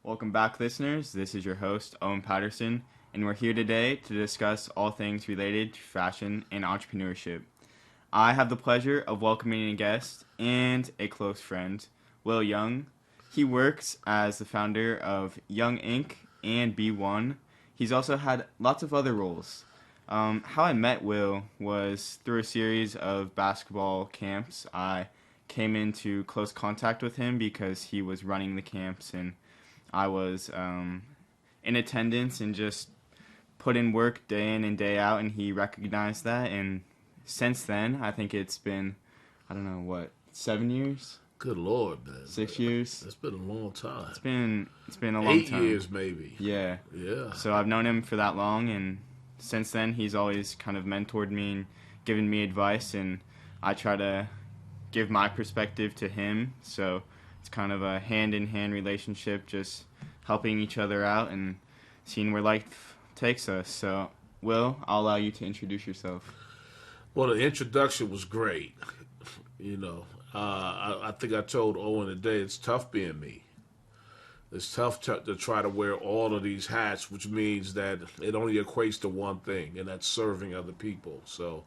Welcome back, listeners. This is your host, Owen Patterson, and we're here today to discuss all things related to fashion and entrepreneurship. I have the pleasure of welcoming a guest and a close friend, Will Young. He works as the founder of Young Inc. and B1. He's also had lots of other roles. How I met Will was through a series of basketball camps. I came into close contact with him because he was running the camps, and I was in attendance and just put in work day in and day out, and he recognized that. And since then, I think it's been, 7 years? Good Lord, man. 6 years? It's been a long time. It's been a long 8 time. years, maybe. Yeah. Yeah. So I've known him for that long, and since then, he's always kind of mentored me and given me advice, and I try to give my perspective to him. So it's kind of a hand-in-hand relationship, just helping each other out and seeing where life takes us. So, Will, I'll allow you to introduce yourself. Well, the introduction was great. I think I told Owen today, it's tough being me. It's tough to try to wear all of these hats, which means that it only equates to one thing, and that's serving other people. So,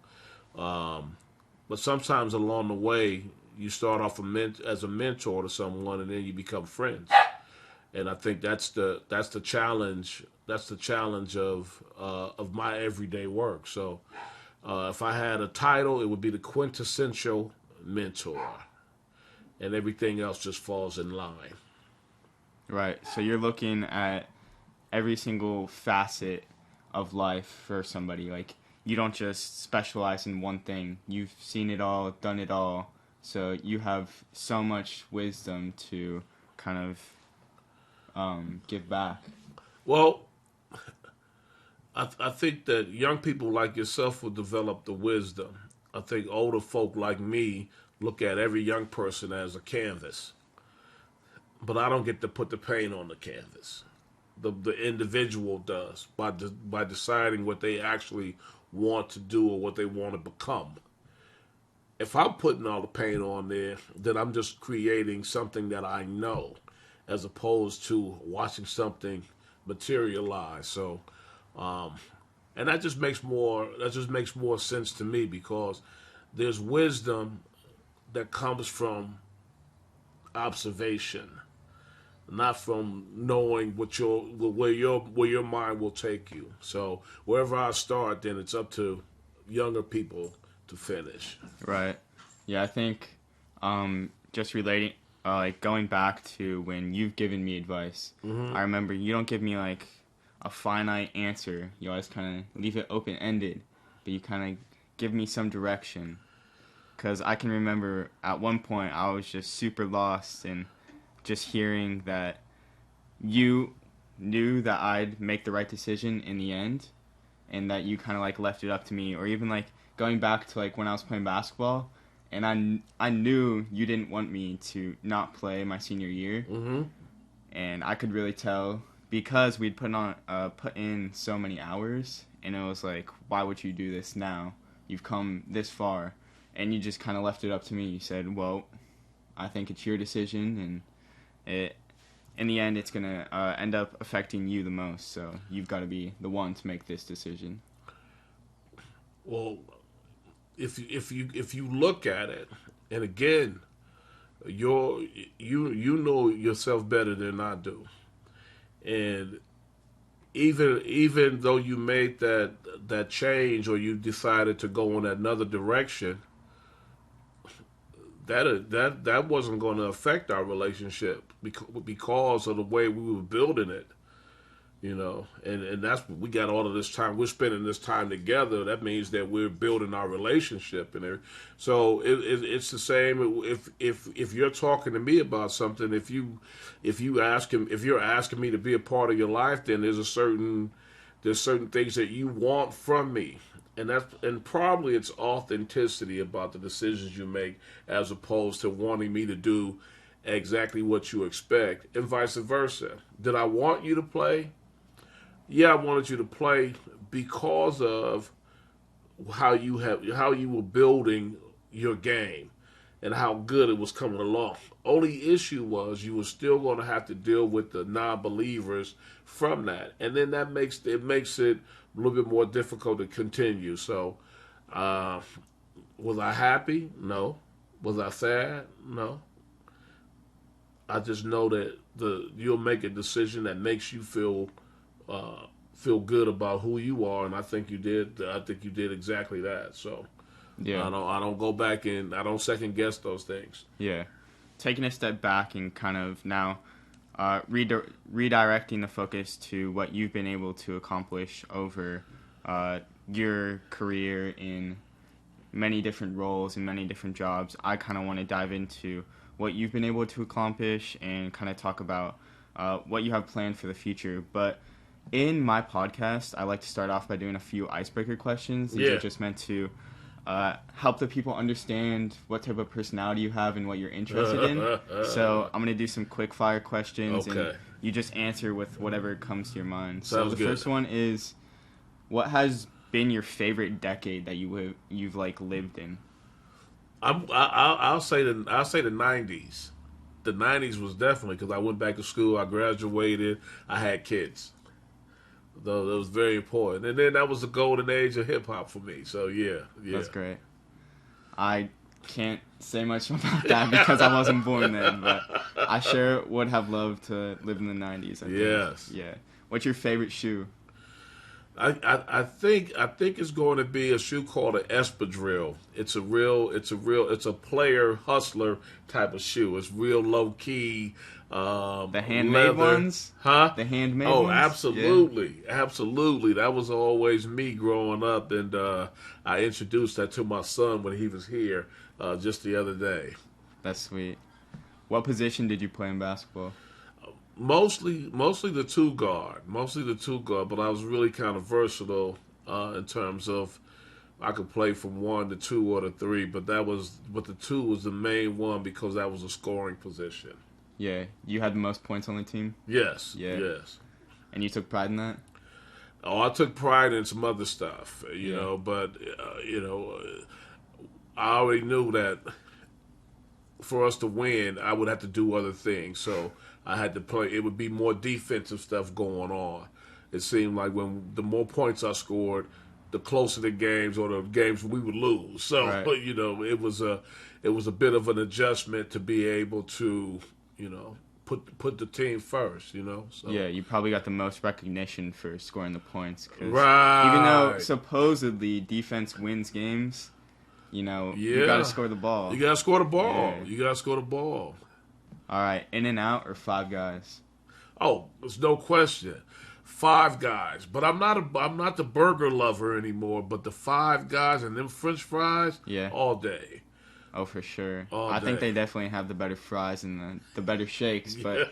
but sometimes along the way, you start off as a mentor to someone, and then you become friends. And I think that's the challenge. That's the challenge of my everyday work. So, if I had a title, it would be the quintessential mentor, and everything else just falls in line. Right. So you're looking at every single facet of life for somebody. Like, you don't just specialize in one thing. You've seen it all, done it all. So you have so much wisdom to kind of give back. Well, I think that young people like yourself will develop the wisdom. I think older folk like me look at every young person as a canvas. But I don't get to put the paint on the canvas. The individual does by deciding what they actually want to do or what they want to become. If I'm putting all the paint on there, then I'm just creating something that I know, as opposed to watching something materialize. So, and that just makes more sense to me, because there's wisdom that comes from observation, not from knowing where your mind will take you. So wherever I start, then it's up to younger people to finish. Right. Yeah, I think just relating, going back to when you've given me advice, I remember you don't give me like a finite answer. You always kind of leave it open-ended, but you kind of give me some direction. Because I can remember at one point I was just super lost, and just hearing that you knew that I'd make the right decision in the end, and that you kind of like left it up to me. Or even like going back to like when I was playing basketball, and I knew you didn't want me to not play my senior year, and I could really tell because we'd put in so many hours, and it was like, why would you do this now? You've come this far, and you just kind of left it up to me. You said, well, I think it's your decision, and in the end, it's gonna end up affecting you the most. So you've got to be the one to make this decision. Well, if you look at it, and again, you know yourself better than I do, and even though you made that change, or you decided to go in another direction, that wasn't going to affect our relationship because of the way we were building it, and that's, we got all of this time, we're spending this time together. That means that we're building our relationship, and so it's the same. If you're talking to me about something, if you're asking me to be a part of your life, then there's certain things that you want from me. And probably it's authenticity about the decisions you make, as opposed to wanting me to do exactly what you expect, and vice versa. Did I want you to play? Yeah, I wanted you to play because of how you were building your game. and how good it was coming along. Only issue was you were still going to have to deal with the non-believers from that, and then that makes it a little bit more difficult to continue. So, was I happy? No. Was I sad? No. I just know that you'll make a decision that makes you feel good about who you are, and I think you did. I think you did exactly that. So. Yeah. I don't go back and I don't second guess those things. Yeah. Taking a step back and kind of now redirecting the focus to what you've been able to accomplish over your career in many different roles and many different jobs, I kind of want to dive into what you've been able to accomplish and kind of talk about what you have planned for the future. But in my podcast, I like to start off by doing a few icebreaker questions. These are just meant to help the people understand what type of personality you have and what you're interested in. So I'm going to do some quick fire questions, and you just answer with whatever comes to your mind. Sounds so the good. first one is, what has been your favorite decade that you've like lived in? I'll say the 90s. The 90s was definitely, because I went back to school, I graduated, I had kids. Though that was very important, and then that was the golden age of hip hop for me. So yeah, That's great. I can't say much about that because I wasn't born then, but I sure would have loved to live in the 90s. Yes. Yeah. What's your favorite shoe? I think it's going to be a shoe called an espadrille. It's a player hustler type of shoe. It's real low key. The handmade ones? Huh? The handmade ones? Oh, absolutely. Yeah. Absolutely. That was always me growing up, and I introduced that to my son when he was here just the other day. That's sweet. What position did you play in basketball? Mostly the two guard, but I was really kind of versatile in terms of I could play from 1 to 2 or to 3, but the 2 was the main one because that was a scoring position. Yeah, you had the most points on the team? Yes, yeah. Yes. And you took pride in that? Oh, I took pride in some other stuff, you know, but, I already knew that for us to win, I would have to do other things, so I had to play. It would be more defensive stuff going on. It seemed like when the more points I scored, the closer the games or the games we would lose. So, right. It was a bit of an adjustment to be able to, put the team first, So. Yeah, you probably got the most recognition for scoring the points. 'Cause right. Even though supposedly defense wins games, you got to score the ball. You got to score the ball. Yeah. You got to score the ball. All right, In-N-Out or Five Guys? Oh, there's no question. Five Guys, but I'm not the burger lover anymore. But the Five Guys and them French fries, all day. Oh, for sure. I think they definitely have the better fries and the better shakes. But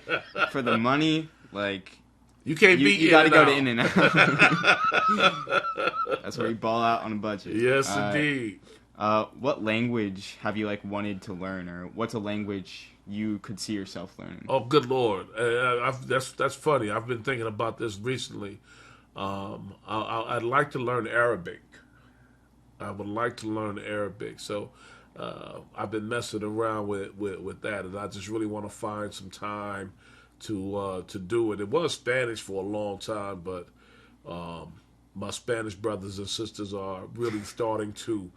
for the money, like you can't beat. You got to go to In-N-Out. That's where you ball out on a budget. Yes, indeed. What language have you wanted to learn, or what's a language you could see yourself learning? Oh, good Lord, that's funny. I've been thinking about this recently. I'd like to learn Arabic. I would like to learn Arabic. So I've been messing around with that, and I just really want to find some time to do it. It was Spanish for a long time, but my Spanish brothers and sisters are really starting to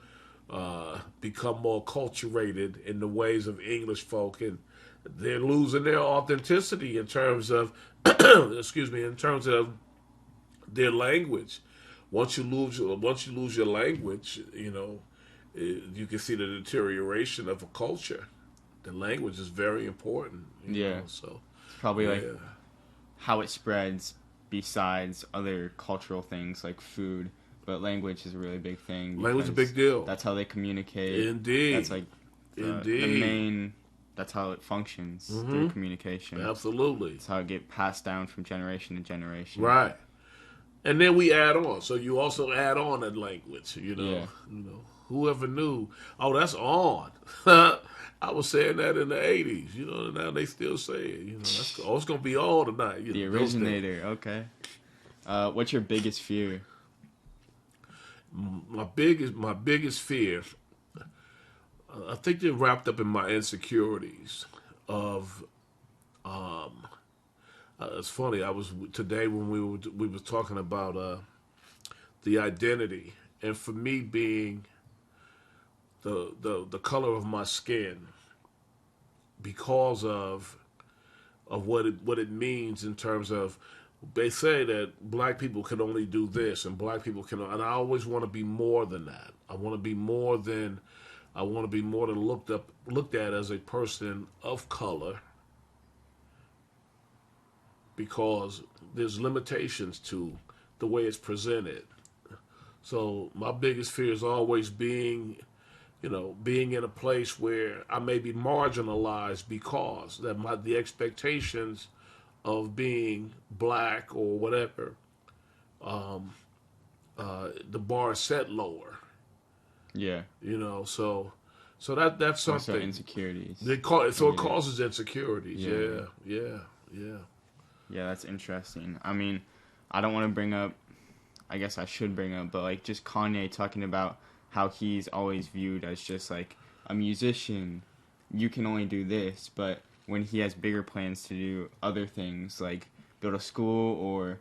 become more acculturated in the ways of English folk, and they're losing their authenticity in terms of in terms of their language. Once you lose your language, you can see the deterioration of a culture. The language is very important. So it's probably how it spreads besides other cultural things like food. But language is a really big thing. Language is a big deal. That's how they communicate. Indeed. That's the main. That's how it functions through communication. Absolutely. It's how it gets passed down from generation to generation. Right. And then we add on. So you also add on that language. Whoever knew? Oh, that's on. I was saying that in the 80s. Now they still say it. It's going to be on tonight. The originator. Okay. What's your biggest fear? My biggest fear, I think they're wrapped up in my insecurities of. It's funny. I was today when we were talking about the identity, and for me being the color of my skin, because of what it means in terms of, they say that black people can only do this and black people can, and I always want to be more than that. I want to be more than looked at as a person of color, because there's limitations to the way it's presented. So my biggest fear is always being in a place where I may be marginalized because the expectations of being black or whatever, the bar is set lower. Yeah. So that's something. Also insecurities. It causes insecurities. Yeah. Yeah, that's interesting. I mean, I don't want to bring up, I guess I should bring up, but like just Kanye talking about how he's always viewed as just like a musician. You can only do this, but when he has bigger plans to do other things, like go to school or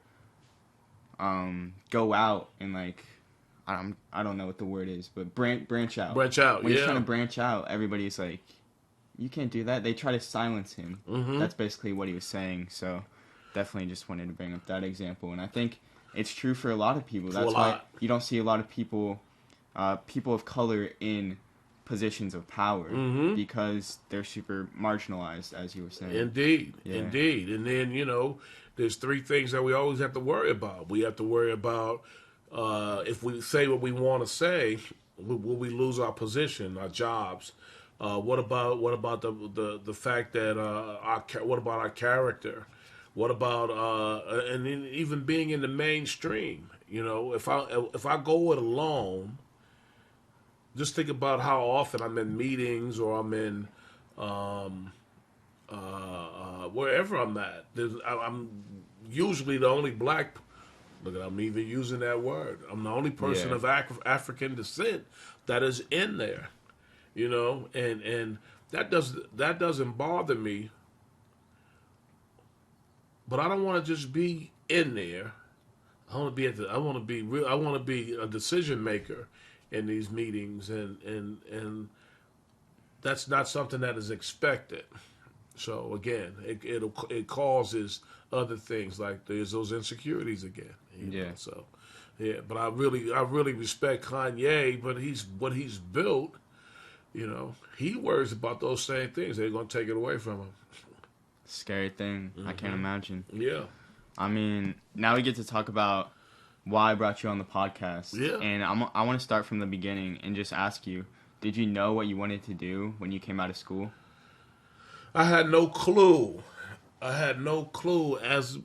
go out and like, I don't know what the word is, but branch out. Branch out, when he's trying to branch out, everybody's like, you can't do that. They try to silence him. Mm-hmm. That's basically what he was saying. So definitely just wanted to bring up that example. And I think it's true for a lot of people. That's why you don't see a lot of people of color in positions of power, mm-hmm. because they're super marginalized, as you were saying. Indeed. And then, there's three things that we always have to worry about. We have to worry about if we say what we want to say, will we lose our position, our jobs? What about the fact that what about our character? What about and even being in the mainstream? If I go it alone, just think about how often I'm in meetings or I'm in wherever I'm at. I'm usually the only black. Look, I'm even using that word. I'm the only person of African descent that is in there. And that doesn't bother me. But I don't want to just be in there. I want to be a decision maker in these meetings, and that's not something that is expected. So again, it causes other things, like there's those insecurities again. So but I really respect Kanye, but what he's built. He worries about those same things. They're going to take it away from him. Scary thing. Mm-hmm. I can't imagine. Yeah. I mean, now we get to talk about why I brought you on the podcast. Yeah. And I want to start from the beginning and just ask you, did you know what you wanted to do when you came out of school? I had no clue. As,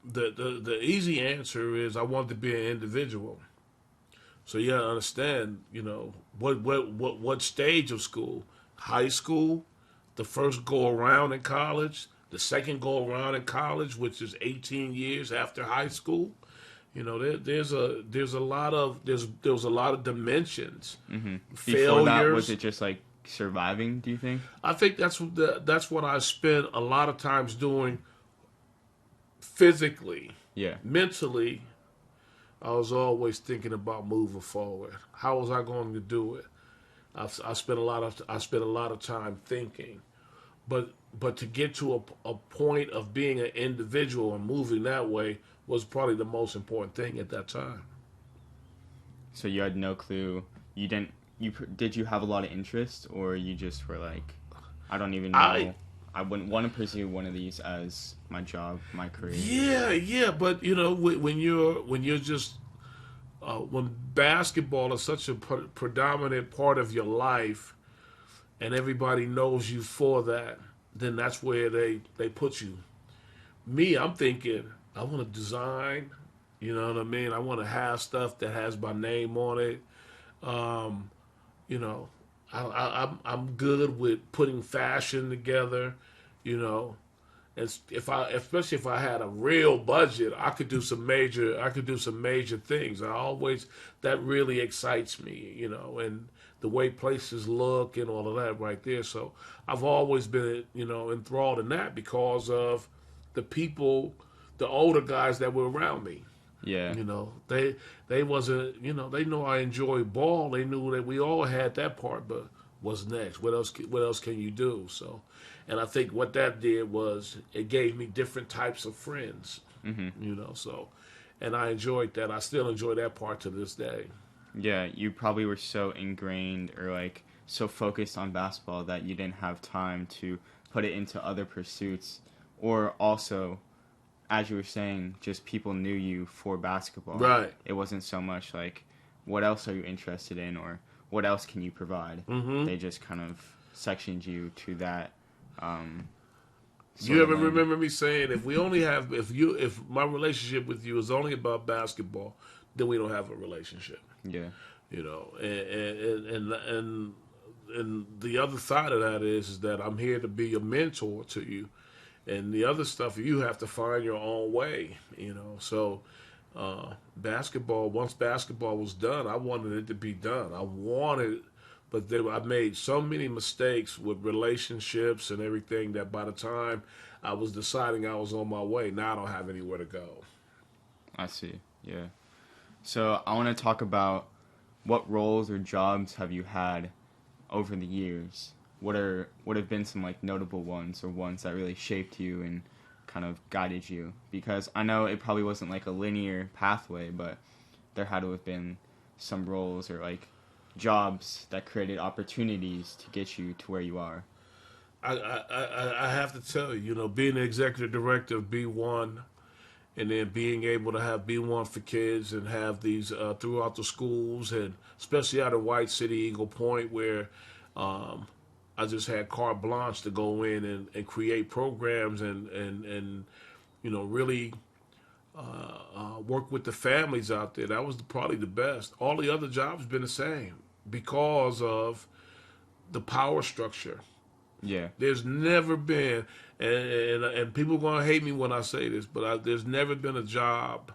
the easy answer is I wanted to be an individual. So you gotta understand, what stage of school? High school, the first go around in college, the second go around in college, which is 18 years after high school. There was a lot of dimensions. Mm-hmm. Failures. Before that, was it just like surviving? Do you think? I think that's what I spent a lot of times doing. Physically, mentally, I was always thinking about moving forward. How was I going to do it? I spent a lot of time thinking, but to get to a point of being an individual and moving that way was probably the most important thing at that time. So you had no clue. Did you have a lot of interest, or you just were like, I don't even know. I wouldn't want to pursue one of these as my job, my career. Yeah, but when basketball is such a predominant part of your life, and everybody knows you for that, then that's where they put you. Me, I'm thinking I want to design. You know what I mean? I want to have stuff that has my name on it. I'm good with putting fashion together, and And especially if I had a real budget, I could do some major things. That really excites me, you know, and the way places look and all of that right there. So I've always been, you know, enthralled in that because of the people, the older guys that were around me. Yeah. You know, they wasn't, you know, they know I enjoy ball. They knew that we all had that part, but what's next? What else can you do? So, and I think what that did was it gave me different types of friends. Mm-hmm. You know, so, and I enjoyed that. I still enjoy that part to this day. Yeah, you probably were so ingrained or like so focused on basketball that you didn't have time to put it into other pursuits, or also, as you were saying, just people knew you for basketball. Right. It wasn't so much like, what else are you interested in, or what else can you provide? Mm-hmm. They just kind of sectioned you to that. You ever remember me saying, if my relationship with you is only about basketball, then we don't have a relationship. Yeah. You know, and the other side of that is that I'm here to be a mentor to you, and the other stuff you have to find your own way. You know, so basketball. Once basketball was done, I wanted it to be done. I made so many mistakes with relationships and everything that by the time I was deciding I was on my way, now I don't have anywhere to go. I see. Yeah. So I want to talk about what roles or jobs have you had over the years? What have been some like notable ones or ones that really shaped you and kind of guided you? Because I know it probably wasn't like a linear pathway, but there had to have been some roles or like jobs that created opportunities to get you to where you are. I have to tell you, you know, being the executive director of B1 and then being able to have B1 for kids and have these throughout the schools, and especially out of White City, Eagle Point, where I just had carte blanche to go in and create programs and you know, really work with the families out there. That was probably the best. All the other jobs been the same because of the power structure. Yeah. There's never been, and people are gonna hate me when I say this, but there's never been a job.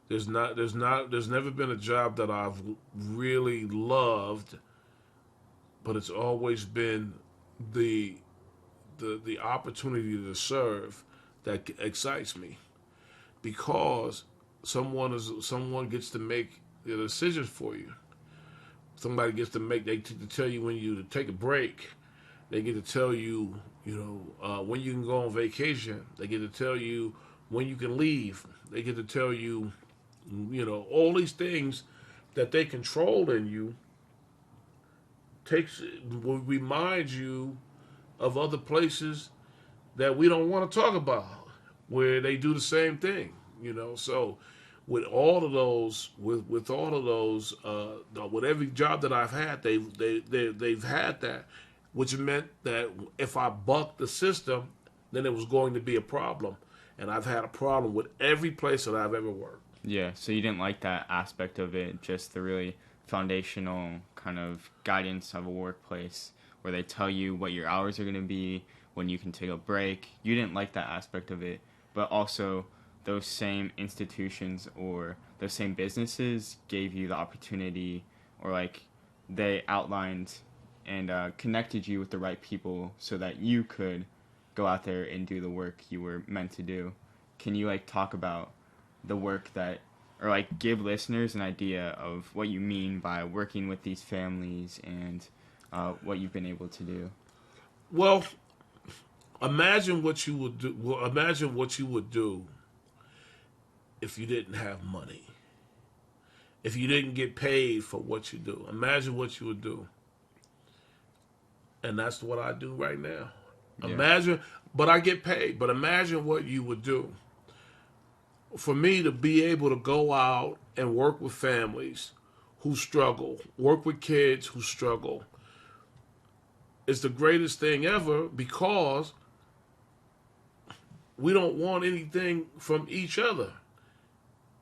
There's never been a job that I've really loved, but it's always been the opportunity to serve that excites me, because someone gets to make the decisions for you. Somebody gets to tell you when you to take a break. They get to tell you, you know, when you can go on vacation. They get to tell you when you can leave. They get to tell you, you know, all these things that they control in you will remind you of other places that we don't want to talk about, where they do the same thing, you know. So with all of those, with every job that I've had, they've had that, which meant that if I bucked the system, then it was going to be a problem. And I've had a problem with every place that I've ever worked. Yeah, so you didn't like that aspect of it, just the really foundational kind of guidance of a workplace where they tell you what your hours are going to be, when you can take a break. You didn't like that aspect of it, but also those same institutions or those same businesses gave you the opportunity, or like they outlined and connected you with the right people so that you could go out there and do the work you were meant to do. Can you like talk about the work that, or like give listeners an idea of what you mean by working with these families and what you've been able to do? Well, imagine what you would do. Well, imagine what you would do if you didn't have money. If you didn't get paid for what you do. Imagine what you would do. And that's what I do right now. Yeah. Imagine, but I get paid. But imagine what you would do. For me to be able to go out and work with families who struggle, work with kids who struggle, is the greatest thing ever, because we don't want anything from each other.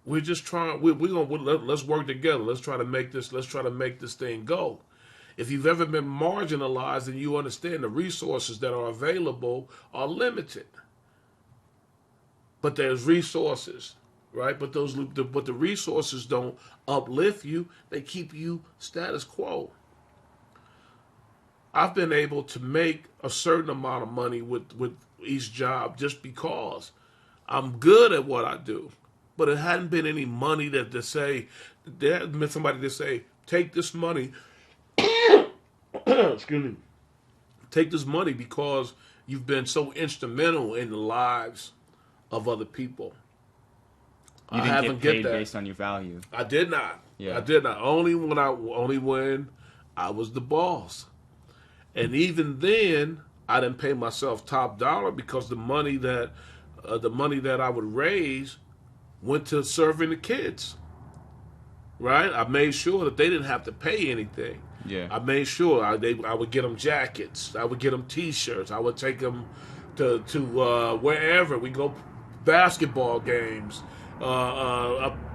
We're just trying. Let's work together. Let's try to make this thing go. If you've ever been marginalized, then you understand the resources that are available are limited. but there's resources, right? But the resources don't uplift you; they keep you status quo. I've been able to make a certain amount of money with each job just because I'm good at what I do. But it hadn't been any money to say, there hadn't been somebody to say, take this money, excuse me, take this money because you've been so instrumental in the lives of other people. You I didn't haven't get paid that. based on your value. I did not. Yeah. I did not. Only when I was the boss. And even then, I didn't pay myself top dollar because the money that I would raise went to serving the kids. Right? I made sure that they didn't have to pay anything. Yeah. I made sure I would get them jackets. I would get them T-shirts. I would take them to wherever we go, basketball games,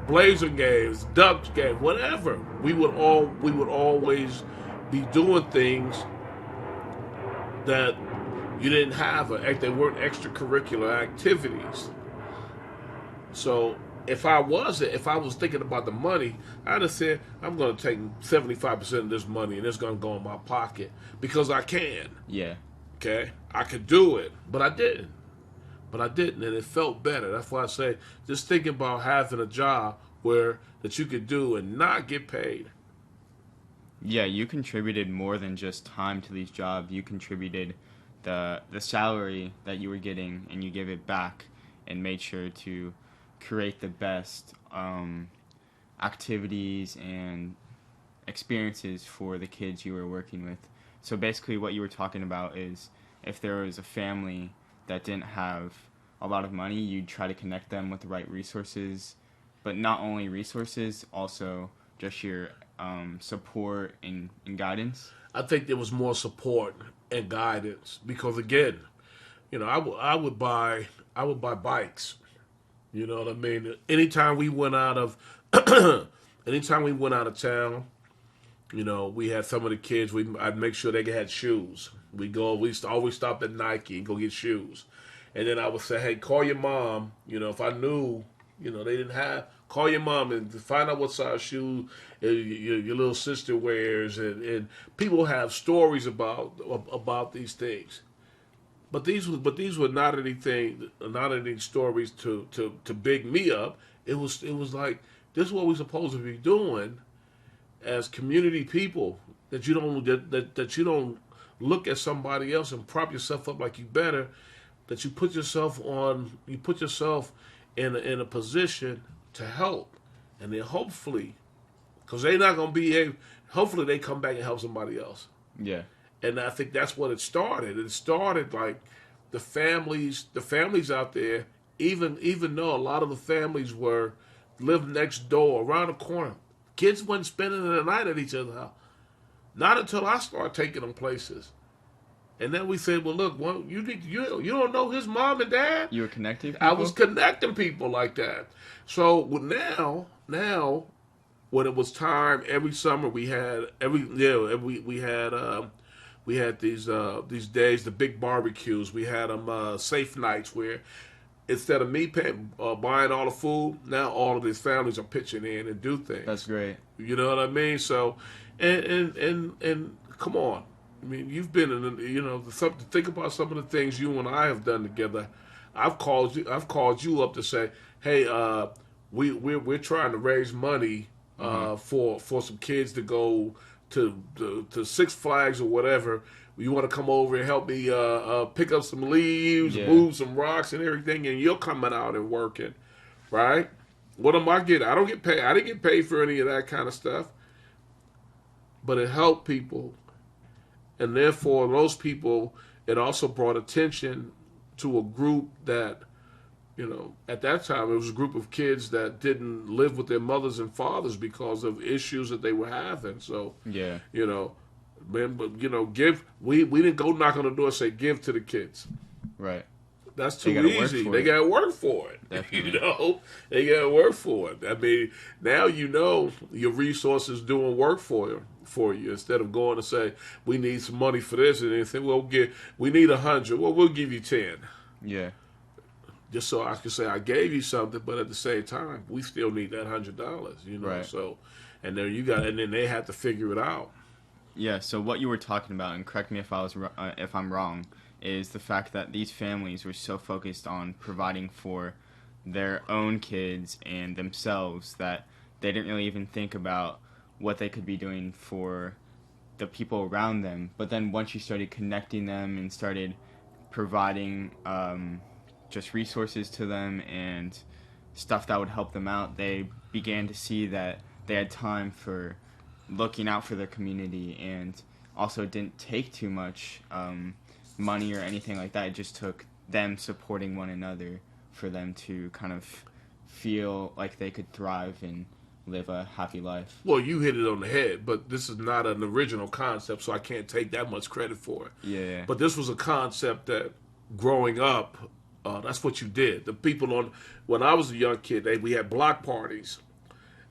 Blazer games, Ducks games, whatever. We would always be doing things that you didn't have. They weren't extracurricular activities. So if I was thinking about the money, I'd have said, I'm going to take 75% of this money and it's going to go in my pocket because I can. Yeah. Okay? I could do it, but I didn't. And it felt better. That's why I say, just thinking about having a job that you could do and not get paid. Yeah, you contributed more than just time to these jobs. You contributed the salary that you were getting, and you gave it back and made sure to create the best activities and experiences for the kids you were working with. So basically what you were talking about is if there was a family that didn't have a lot of money, you'd try to connect them with the right resources, but not only resources, also just your support and guidance. I think there was more support and guidance because, again, I would buy bikes. You know what I mean? Anytime we went out of town, we had some of the kids. I'd make sure they had shoes. We always stop at Nike and go get shoes, and then I would say, hey, call your mom. If I knew, they didn't have. Call your mom and find out what size shoe your little sister wears, and people have stories about these things. But these were not any stories to big me up. It was like, this is what we're supposed to be doing as community people. That you don't look at somebody else and prop yourself up like you better. That you put yourself in a position to help, and then hopefully, because they're not going to be able, hopefully they come back and help somebody else. Yeah. And I think that's what it started. It started like the families out there, even though a lot of the families lived next door, around the corner. Kids wasn't spending the night at each other's house. Not until I started taking them places. And then we said, well, look, you don't know his mom and dad? You were connecting people? I was connecting people like that. So now, when it was time, every summer we had these days, the big barbecues. We had them safe nights where instead of me buying all the food, now all of these families are pitching in and do things. That's great. You know what I mean? So, and come on. I mean, you've been in, think about some of the things you and I have done together. I've called you up to say, hey, we're trying to raise money for some kids to go to Six Flags or whatever. You want to come over and help me pick up some leaves, move some rocks and everything, and you're coming out and working, right? What am I getting? I don't get paid. I didn't get paid for any of that kind of stuff, but it helped people. And therefore, those people, it also brought attention to a group that, at that time, it was a group of kids that didn't live with their mothers and fathers because of issues that they were having. So, yeah, give. We didn't go knock on the door and say, give to the kids. Right. That's too easy. They got to work for it. Definitely. They got to work for it. I mean, now your resources doing work for you. Instead of going to say, we need some money for this, and they say, well, we need 100. Well, we'll give you 10. Yeah. just so I can say I gave you something, but at the same time, we still need that $100, you know. Right. So, and then they had to figure it out. Yeah. So what you were talking about, and correct me if I'm wrong, is the fact that these families were so focused on providing for their own kids and themselves that they didn't really even think about what they could be doing for the people around them. But then once you started connecting them and started providing just resources to them and stuff that would help them out, they began to see that they had time for looking out for their community, and also didn't take too much money or anything like that. It just took them supporting one another for them to kind of feel like they could thrive and live a happy life. Well, you hit it on the head, but this is not an original concept, so I can't take that much credit for it. Yeah. But this was a concept that, growing up, that's what you did. The people when I was a young kid, we had block parties,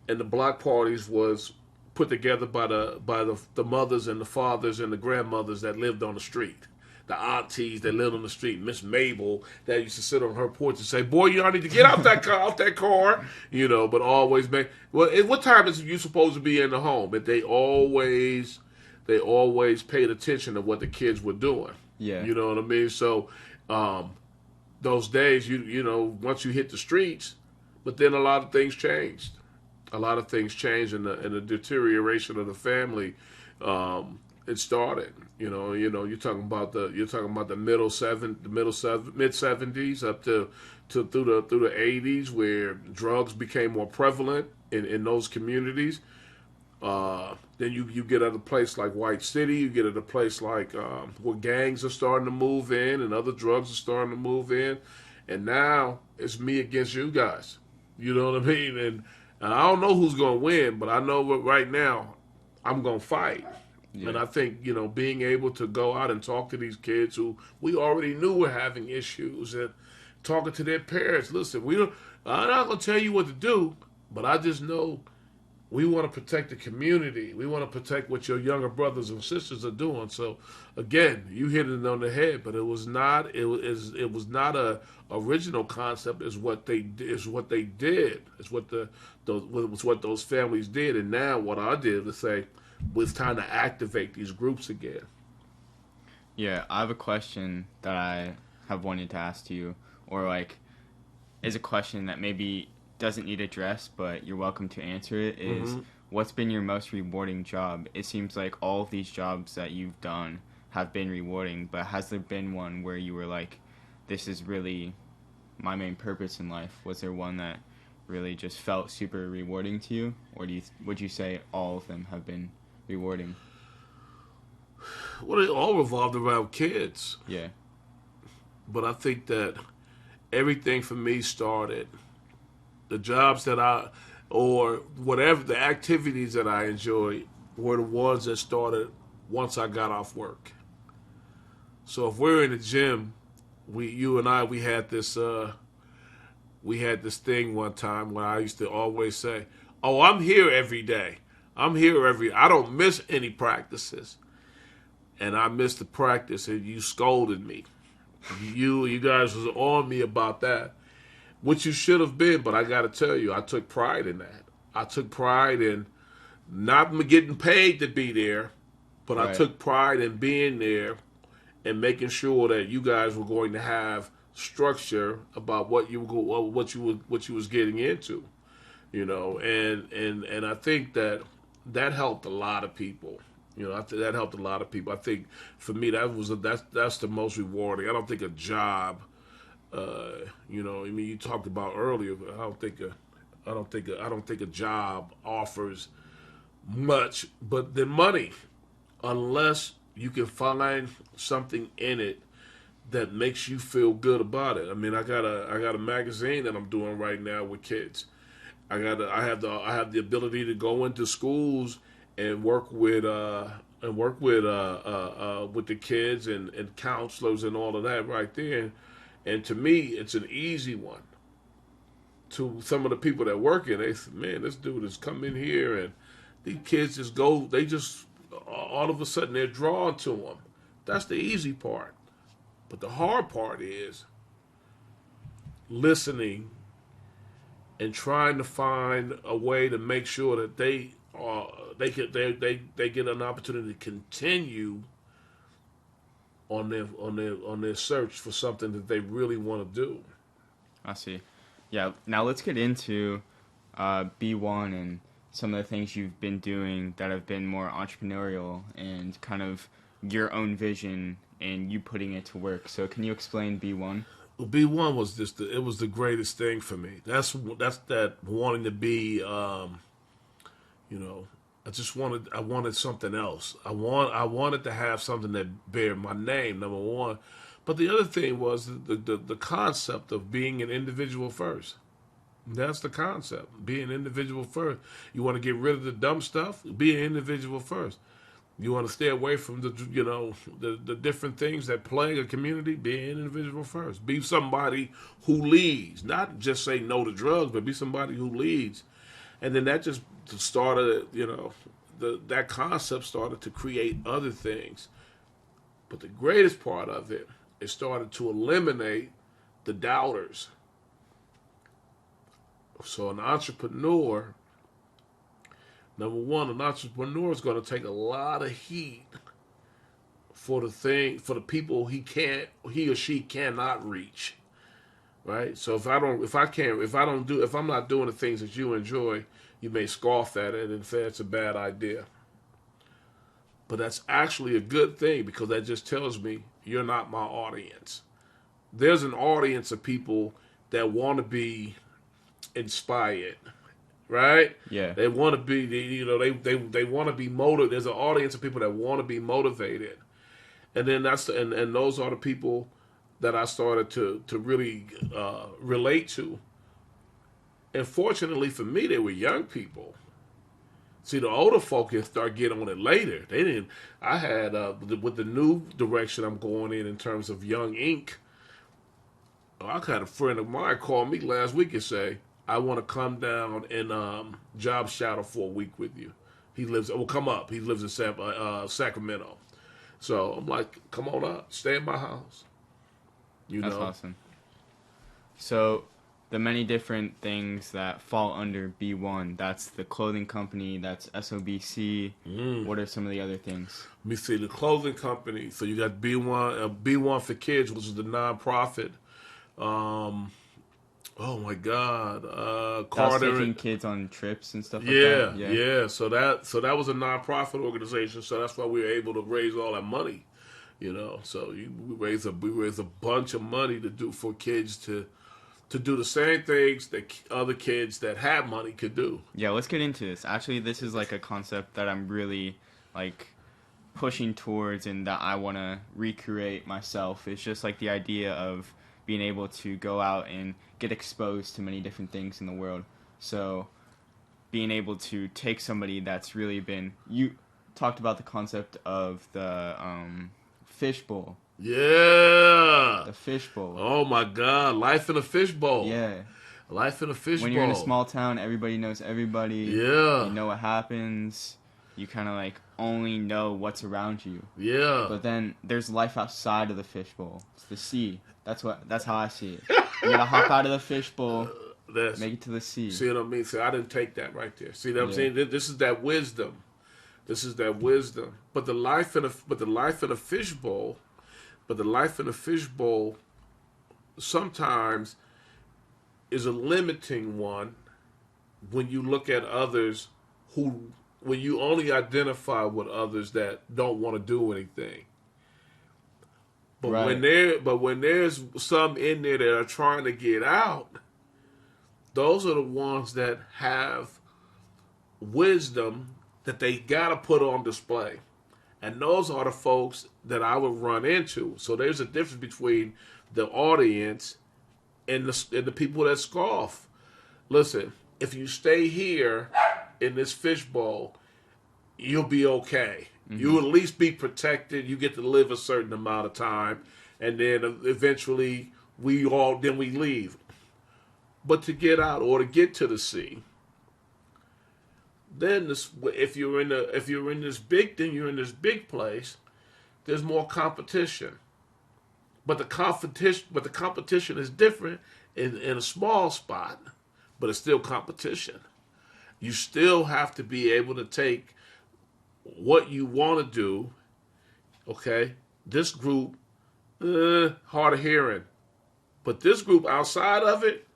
and the block parties was put together by the mothers and the fathers and the grandmothers that lived on the street. The aunties that lived on the street, Miss Mabel, that used to sit on her porch and say, "Boy, you all need to get out that car," you know. But always make what time is you supposed to be in the home? But they always paid attention to what the kids were doing. Yeah. You know what I mean? So those days, you know, once you hit the streets, but then a lot of things changed. A lot of things changed, in the deterioration of the family. It started. You know, you're talking about the mid 70s up to through the 80s, where drugs became more prevalent in those communities. Then you get at a place like White City, you get at a place like where gangs are starting to move in and other drugs are starting to move in, and now it's me against you guys. You know what I mean? And I don't know who's going to win, but I know right now I'm going to fight. Yeah. And I think, you know, being able to go out and talk to these kids who we already knew were having issues, and talking to their parents. Listen, I'm not going to tell you what to do, but I just know we want to protect the community. We want to protect what your younger brothers and sisters are doing. So, again, you hit it on the head, but it was not a original concept. It's what they did. It's what those families did. And now what I did was say, it's time to activate these groups again. Yeah, I have a question that I have wanted to ask you, or is a question that maybe doesn't need address, but you're welcome to answer it, is what's been your most rewarding job? It seems like all of these jobs that you've done have been rewarding, but has there been one where you were like, this is really my main purpose in life? Was there one that really just felt super rewarding to you, or would you say all of them have been rewarding? Well, they all revolved around kids. Yeah. But I think that everything for me started, the jobs or whatever, the activities that I enjoyed were the ones that started once I got off work. So if we're in the gym, you and I had this thing one time where I used to always say, "Oh, I'm here every day. I don't miss any practices." And I missed the practice, and you scolded me. You guys was on me about that, which you should have been. But I got to tell you, I took pride in that. I took pride in not getting paid to be there, but right. I took pride in being there and making sure that you guys were going to have structure about what you was getting into, you know. And I think that helped a lot of people. You know, that helped a lot of people. I think for me that's the most rewarding. I don't think a job, you know, I mean, you talked about earlier, but I don't think a job offers much but the money, unless you can find something in it that makes you feel good about it. I mean, I got a magazine that I'm doing right now with kids. I have the ability to go into schools and work with the kids and counselors and all of that right there. And to me, it's an easy one. To some of the people that work in, they say, "Man, this dude has come in here," and these kids all of a sudden they're drawn to him. That's the easy part. But the hard part is listening and trying to find a way to make sure that they get an opportunity to continue on their search for something that they really want to do. I see. Yeah. Now let's get into B1 and some of the things you've been doing that have been more entrepreneurial and kind of your own vision and you putting it to work. So can you explain B1? Well, B1 was it was the greatest thing for me. That's that wanting to be, I wanted something else. I wanted to have something that bear my name, number one. But the other thing was the concept of being an individual first. That's the concept. Be an individual first. You want to get rid of the dumb stuff? Be an individual first. You want to stay away from the different things that plague a community? Be an individual first. Be somebody who leads. Not just say no to drugs, but be somebody who leads. And then that just started, that concept started to create other things. But the greatest part of it started to eliminate the doubters. So an entrepreneur, number one, an entrepreneur is going to take a lot of heat for the people he or she cannot reach, right? So if I'm not doing the things that you enjoy, you may scoff at it and say it's a bad idea. But that's actually a good thing because that just tells me you're not my audience. There's an audience of people that want to be inspired, right? Yeah. They want to be, they want to be motivated. There's an audience of people that want to be motivated, and then and those are the people that I started to really relate to. And fortunately for me, they were young people. See, the older folk can start getting on it later. They didn't. I had with the new direction I'm going in terms of Young Inc. I had a friend of mine call me last week and say, I want to come down and job shadow for a week with you. Come up. He lives in Sacramento. So I'm like, come on up. Stay in my house. That's awesome. So the many different things that fall under B1, that's the clothing company, that's SOBC. What are some of the other things? Let me see. The clothing company. So you got B1 for Kids, which is the nonprofit. Oh my God, Carter taking kids on trips and stuff like that. Yeah. So that was a nonprofit organization. So that's why we were able to raise all that money. So we raised a bunch of money to do for kids to do the same things that other kids that have money could do. Yeah, let's get into this. Actually, this is like a concept that I'm really like pushing towards and that I want to recreate myself. It's just like the idea of being able to go out and get exposed to many different things in the world. So being able to take somebody that's really been... You talked about the concept of the fishbowl. Yeah. The fishbowl. Oh my God. Life in a fishbowl. Yeah. Life in a fishbowl. When you're in a small town, everybody knows everybody. Yeah. You know what happens. You kind of like only know what's around you. Yeah. But then there's life outside of the fishbowl. It's the sea. That's how I see it. You gotta hop out of the fishbowl, make it to the sea. See what I mean? See, I didn't take that right there. See what I'm saying? This is that wisdom. But the life in a fishbowl, sometimes is a limiting one when you look at others when you only identify with others that don't want to do anything. But when there's some in there that are trying to get out, those are the ones that have wisdom that they gotta put on display. And those are the folks that I would run into. So there's a difference between the audience and the people that scoff. Listen, if you stay here in this fishbowl, you'll be okay. Mm-hmm. You'll at least be protected. You get to live a certain amount of time, and then eventually we leave. But to get out or to get to the sea, then if you're in this big place, there's more competition. But the competition is different in a small spot, but it's still competition. You still have to be able to take what you want to do. Okay, this group, hard of hearing, but this group outside of it,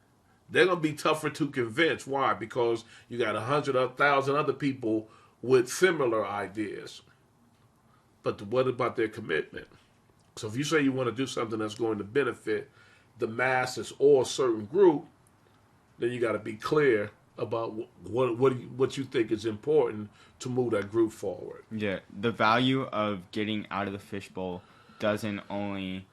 they're gonna be tougher to convince. Why? Because you got 100,000 other people with similar ideas. But what about their commitment? So if you say you want to do something that's going to benefit the masses or a certain group, then you got to be clear about what you think is important to move that group forward. Yeah, the value of getting out of the fishbowl doesn't only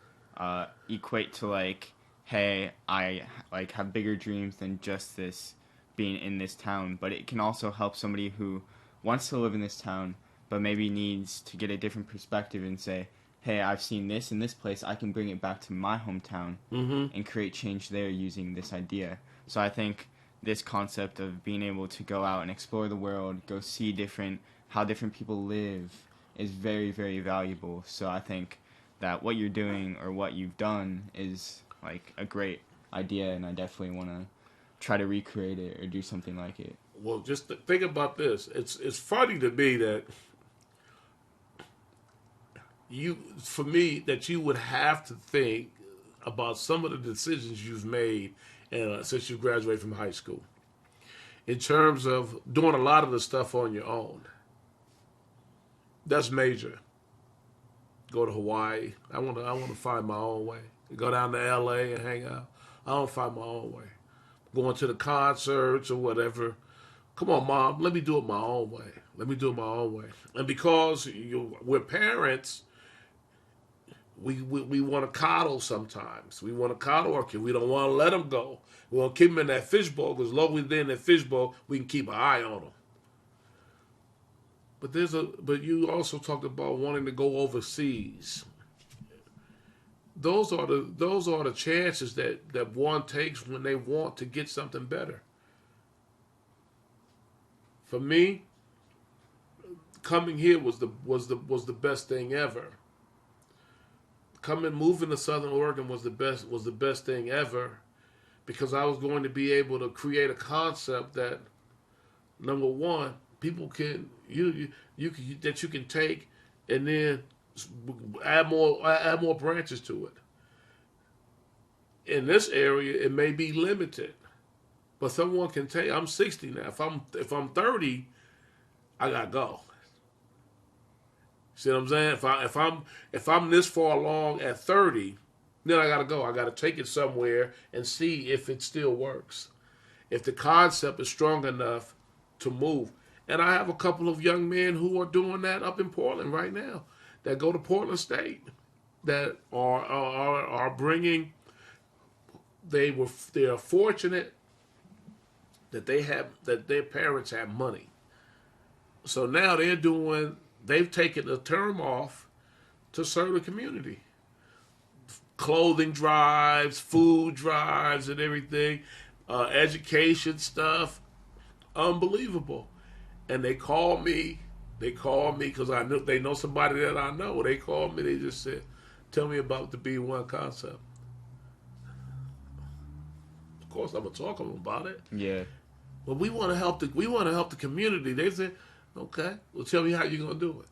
equate to like, hey, I like have bigger dreams than just this being in this town, but it can also help somebody who wants to live in this town but maybe needs to get a different perspective and say, hey, I've seen this in this place, I can bring it back to my hometown and create change there using this idea. So I think this concept of being able to go out and explore the world, go see how different people live is very, very valuable. So I think that what you're doing or what you've done is like a great idea, and I definitely want to try to recreate it or do something like it. Well, just think about this. It's funny to me that you would have to think about some of the decisions you've made since you graduated from high school, in terms of doing a lot of the stuff on your own. That's major. Go to Hawaii. I want to find my own way. Go down to LA and hang out. I don't find my own way. Going to the concerts or whatever. Come on, Mom, let me do it my own way. Let me do it my own way. And because we're parents, we want to coddle sometimes. We want to coddle our kids. We don't want to let them go. We want to keep them in that fishbowl, because as long as they're in that fishbowl, we can keep an eye on them. But you also talked about wanting to go overseas. Those are the chances that one takes when they want to get something better. For me, coming here was the best thing ever. Moving to Southern Oregon was the best thing ever, because I was going to be able to create a concept that, number one, people can that you can take and then add more branches to it. In this area, it may be limited, but someone can take. I'm 60 now. If I'm 30, I gotta go. See what I'm saying? If I'm this far along at 30, then I gotta go. I gotta take it somewhere and see if it still works, if the concept is strong enough to move. And I have a couple of young men who are doing that up in Portland right now, that go to Portland State, that are bringing. They are fortunate that their parents have money, so now they've taken a term off to serve the community. Clothing drives, food drives, and everything, education stuff, unbelievable. And they call me because they know somebody that I know. They called me. They just said, "Tell me about the B1 concept." Of course, I'm gonna talk to them about it. Yeah. But we want to help the community. They said, "Okay, well, tell me how you're gonna do it.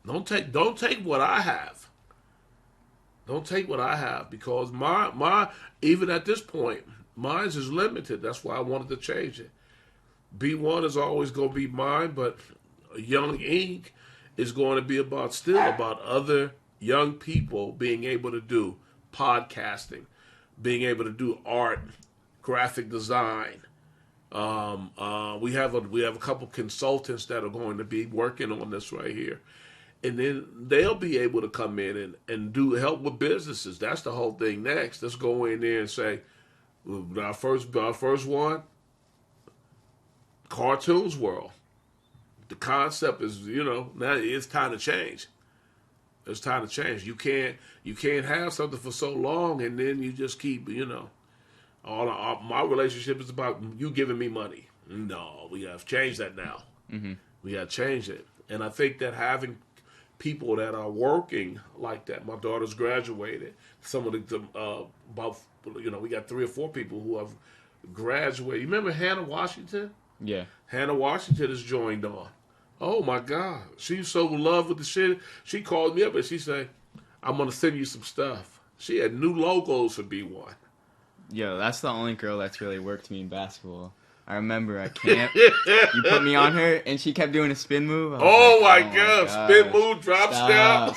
Don't take what I have. Don't take what I have, because my even at this point, mine is limited. That's why I wanted to change it. B1 is always going to be mine, but Young Inc. is going to be about other young people being able to do podcasting, being able to do art, graphic design. We have a couple consultants that are going to be working on this right here, and then they'll be able to come in and do help with businesses. That's the whole thing. Next, let's go in there and say, our first one. Cartoons world. The concept is, now it's time to change. It's time to change. You can't have something for so long and then you just keep, all my relationship is about you giving me money. No, we have to change that now. Mm-hmm. We got to change it. And I think that having people that are working like that. My daughter's graduated. Some of the about we got 3 or 4 people who have graduated. You remember Hannah Washington? Yeah. Hannah Washington has joined on. Oh my God, she's so in love with the shit. She called me up and she said, "I'm gonna send you some stuff." She had new logos for B1. Yo, that's the only girl that's really worked me in basketball. I remember at camp, you put me on her, and she kept doing a spin move. Oh my God, spin move, drop stop.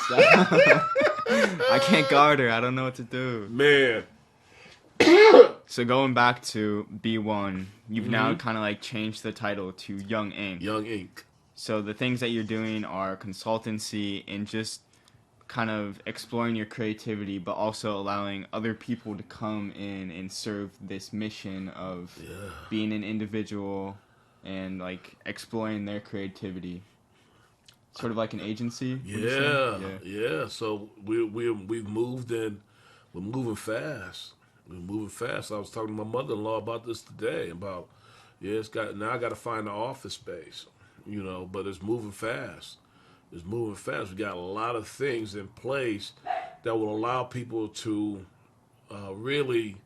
I can't guard her. I don't know what to do. Man. So going back to B1, you've now kind of like changed the title to Young Ink. Young Ink. So the things that you're doing are consultancy and just kind of exploring your creativity, but also allowing other people to come in and serve this mission of being an individual and like exploring their creativity. Sort of like an agency. Yeah. So we've moved in. We're moving fast. I was talking to my mother-in-law about this today. About now I got to find an office space, but it's moving fast. We got a lot of things in place that will allow people to really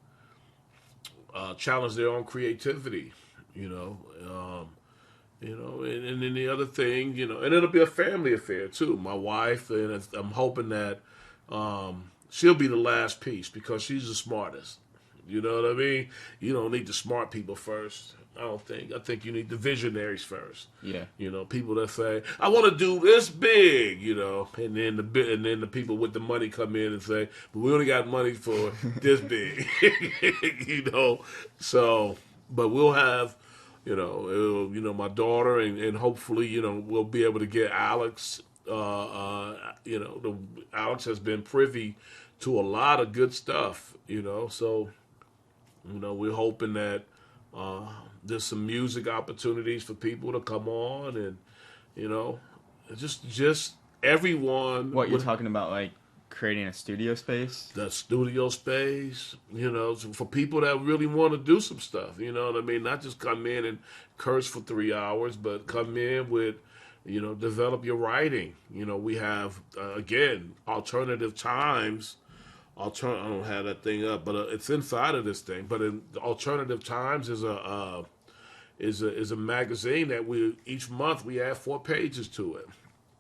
challenge their own creativity, and then the other thing, and it'll be a family affair too. My wife, and I'm hoping that she'll be the last piece because she's the smartest. You know what I mean? You don't need the smart people first. I don't think. I think you need the visionaries first. Yeah. People that say, "I want to do this big," and then the people with the money come in and say, "But we only got money for this big," So, but we'll have, my daughter and hopefully, we'll be able to get Alex. Alex has been privy to a lot of good stuff. So, we're hoping that. There's some music opportunities for people to come on, and just everyone. What you're talking about, like creating a studio space? The studio space, for people that really want to do some stuff. You know what I mean? Not just come in and curse for 3 hours, but come in with, develop your writing. We have again alternative times. I don't have that thing up, but it's inside of this thing. But Alternative Times is a magazine that each month we add 4 pages to it,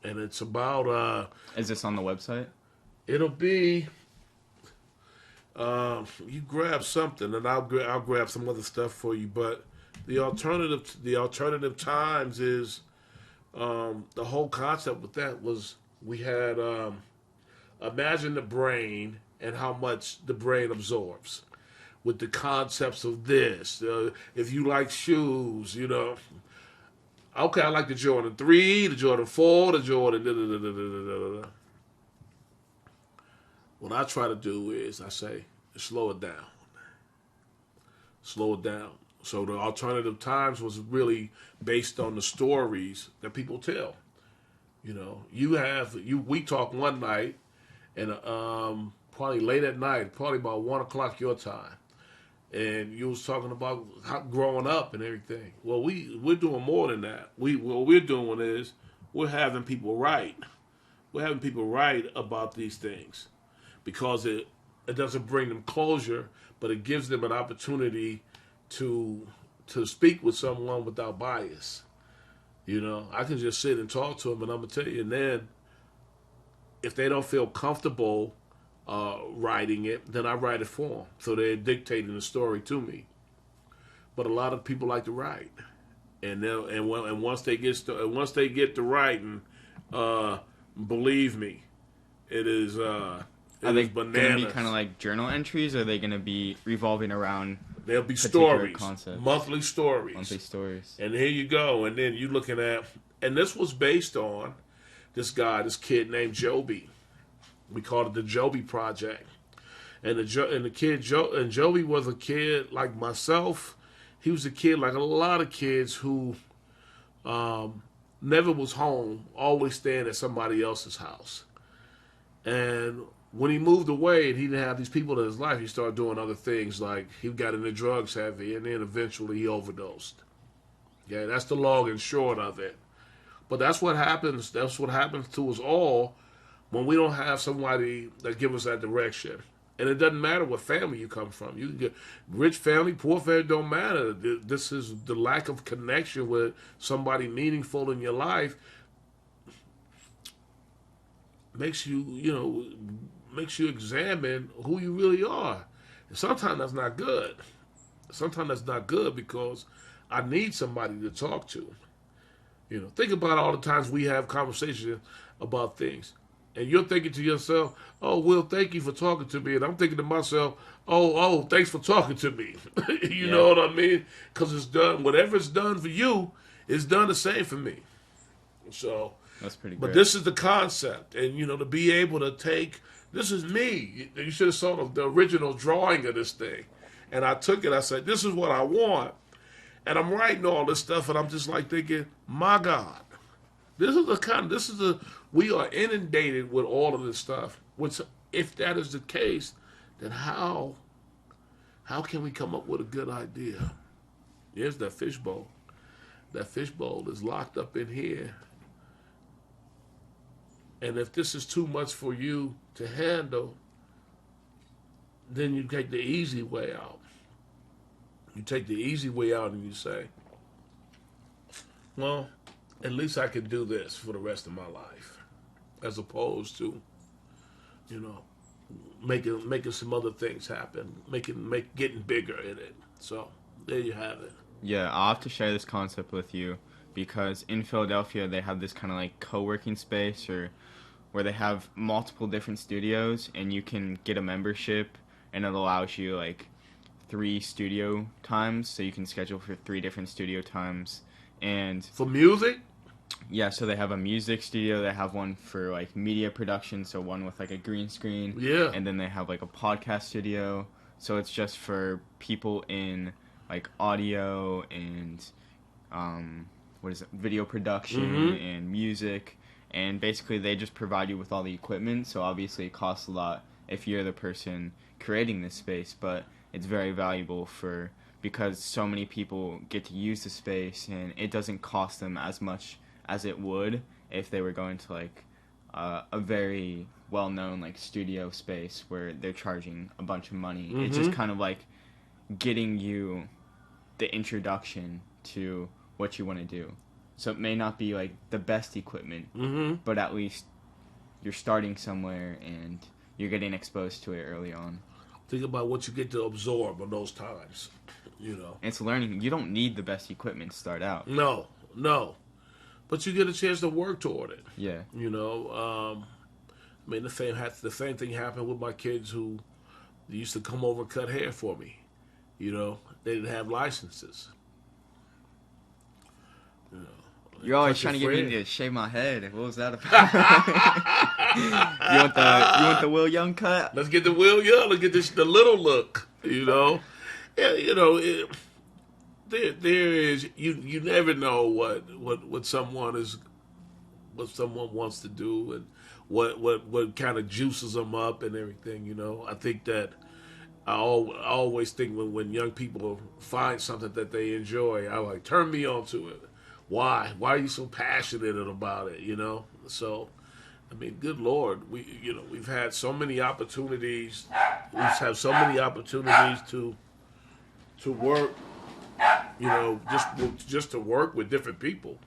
and it's about. Is this on the website? It'll be. You grab something, and I'll grab some other stuff for you. But the Alternative Times is the whole concept with that was we had imagine the brain. And how much the brain absorbs with the concepts of this. If you like shoes, okay, I like the Jordan 3, the Jordan 4, the Jordan da-da-da-da-da-da-da. What I try to do is I say, slow it down. So the Alternative Times was really based on the stories that people tell. We talk one night and probably late at night, probably about 1 o'clock your time, and you was talking about growing up and everything. Well, we're doing more than that. What we're doing is we're having people write. We're having people write about these things because it doesn't bring them closure, but it gives them an opportunity to speak with someone without bias. I can just sit and talk to them, and I'm gonna tell you, and then if they don't feel comfortable writing it, then I write it for them. So they're dictating the story to me. But a lot of people like to write, and once they get to writing, believe me, it is. Are they going to be kind of like journal entries, or are they going to be revolving around? There'll be stories, concepts? monthly stories, and here you go. And then you're looking at, and this was based on this kid named Joby. We called it the Joby Project, and Joby was a kid like myself. He was a kid like a lot of kids who never was home, always staying at somebody else's house. And when he moved away and he didn't have these people in his life, he started doing other things, like he got into drugs heavy, and then eventually he overdosed. Yeah, that's the long and short of it. But that's what happens. That's what happens to us all when we don't have somebody that give us that direction. And it doesn't matter what family you come from. You can get rich family, poor family, don't matter. This is the lack of connection with somebody meaningful in your life makes you, makes you examine who you really are. And sometimes that's not good. Sometimes that's not good because I need somebody to talk to. Think about all the times we have conversations about things. And you're thinking to yourself, oh, Will, thank you for talking to me. And I'm thinking to myself, oh, thanks for talking to me. You know what I mean? Because it's done. Whatever it's done for you, it's done the same for me. So, that's pretty but great. this is the concept. And, to be able to take, this is me. You should have saw the original drawing of this thing. And I took it. I said, this is what I want. And I'm writing all this stuff. And I'm just like thinking, my God. We are inundated with all of this stuff. Which, if that is the case, then how can we come up with a good idea? Here's that fishbowl. That fishbowl is locked up in here. And if this is too much for you to handle, then you take the easy way out. You take the easy way out and you say, well, at least I can do this for the rest of my life, as opposed to, making some other things happen, getting bigger in it. So there you have it. Yeah, I'll have to share this concept with you because in Philadelphia they have this kind of like co-working space or where they have multiple different studios and you can get a membership and it allows you like 3 studio times, so you can schedule for 3 different studio times. And for music? Yeah, so they have a music studio, they have one for like media production, so one with like a green screen. Yeah. And then they have like a podcast studio. So it's just for people in like audio and video production and music. And basically they just provide you with all the equipment, so obviously it costs a lot if you're the person creating this space, but it's very valuable because so many people get to use the space and it doesn't cost them as much as it would if they were going to like a very well-known like studio space where they're charging a bunch of money. It's just kind of like getting you the introduction to what you want to do. So it may not be like the best equipment, but at least you're starting somewhere and you're getting exposed to it early on. Think about what you get to absorb on those times, It's learning. You don't need the best equipment to start out. No. But you get a chance to work toward it. Yeah. The same thing happened with my kids who used to come over and cut hair for me. They didn't have licenses. You're always trying to get me to shave my head. What was that about? You want the Will Young cut? Let's get the Will Young. Let's get the little look. Yeah, there is. You never know what someone wants to do and what kind of juices them up and everything. I think that I always think when young people find something that they enjoy, I like turn me on to it. Why are you so passionate about it? So, good Lord, we've had so many opportunities. We've had so many opportunities to work. Just to work with different people.